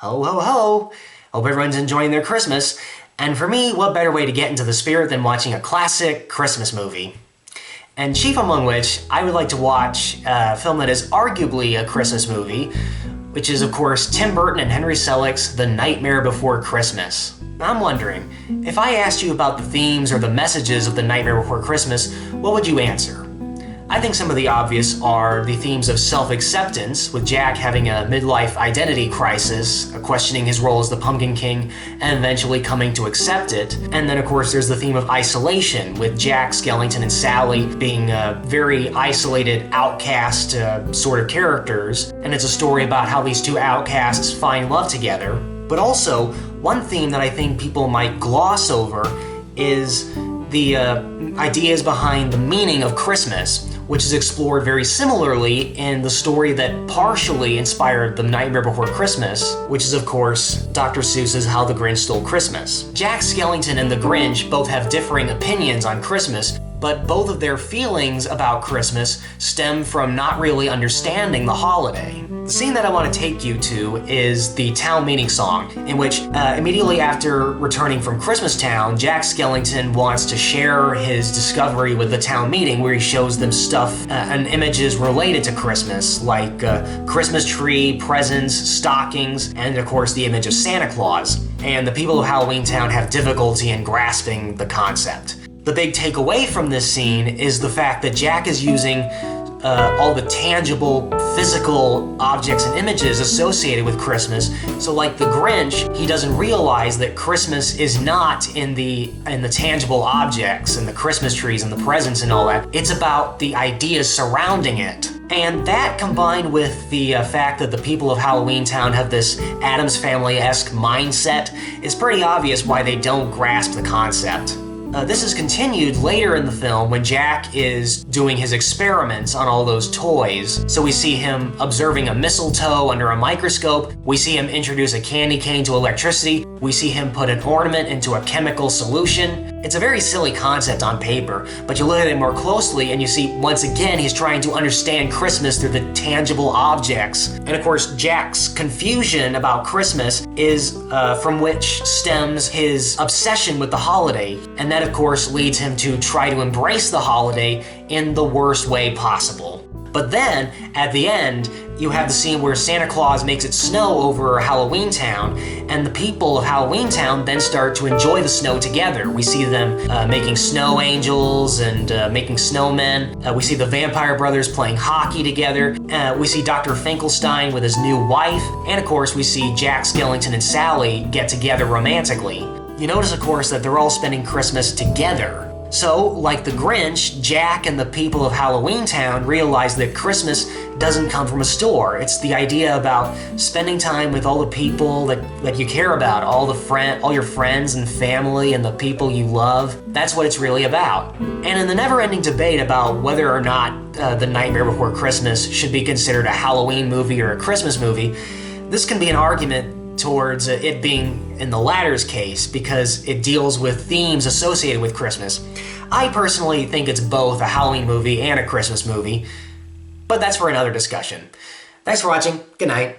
Ho, ho, ho! Hope everyone's enjoying their Christmas. And for me, what better way to get into the spirit than watching a classic Christmas movie? And chief among which, I would like to watch a film that is arguably a Christmas movie, which is, of course, Tim Burton and Henry Selick's The Nightmare Before Christmas. I'm wondering, if I asked you about the themes or the messages of The Nightmare Before Christmas, what would you answer? I think some of the obvious are the themes of self-acceptance, with Jack having a midlife identity crisis, questioning his role as the Pumpkin King, and eventually coming to accept it. And then, of course, there's the theme of isolation, with Jack, Skellington, and Sally being very isolated, outcast sort of characters. And it's a story about how these two outcasts find love together. But also, one theme that I think people might gloss over is the ideas behind the meaning of Christmas, which is explored very similarly in the story that partially inspired The Nightmare Before Christmas, which is, of course, Dr. Seuss's How the Grinch Stole Christmas. Jack Skellington and the Grinch both have differing opinions on Christmas, but both of their feelings about Christmas stem from not really understanding the holiday. The scene that I want to take you to is the town meeting song, in which immediately after returning from Christmastown, Jack Skellington wants to share his discovery with the town meeting, where he shows them stuff and images related to Christmas, like Christmas tree, presents, stockings, and of course the image of Santa Claus. And the people of Halloween Town have difficulty in grasping the concept. The big takeaway from this scene is the fact that Jack is using all the tangible, physical objects and images associated with Christmas. So like the Grinch, he doesn't realize that Christmas is not in the tangible objects and the Christmas trees and the presents and all that. It's about the ideas surrounding it. And that, combined with the fact that the people of Halloween Town have this Addams Family-esque mindset, is pretty obvious why they don't grasp the concept. This is continued later in the film when Jack is doing his experiments on all those toys. So we see him observing a mistletoe under a microscope, we see him introduce a candy cane to electricity, we see him put an ornament into a chemical solution. It's a very silly concept on paper, but you look at it more closely and you see, once again, he's trying to understand Christmas through the tangible objects. And of course, Jack's confusion about Christmas is from which stems his obsession with the holiday, and that of course leads him to try to embrace the holiday in the worst way possible. But then, at the end, you have the scene where Santa Claus makes it snow over Halloween Town, and the people of Halloween Town then start to enjoy the snow together. We see them making snow angels and making snowmen. We see the Vampire Brothers playing hockey together. We see Dr. Finkelstein with his new wife. And of course, we see Jack Skellington and Sally get together romantically. You notice, of course, that they're all spending Christmas together. So, like the Grinch, Jack and the people of Halloween Town realize that Christmas doesn't come from a store. It's the idea about spending time with all the people that you care about, all your friends and family and the people you love. That's what it's really about. And in the never-ending debate about whether or not The Nightmare Before Christmas should be considered a Halloween movie or a Christmas movie, this can be an argument towards it being in the latter's case, because it deals with themes associated with Christmas. I personally think it's both a Halloween movie and a Christmas movie, but that's for another discussion. Thanks for watching. Good night.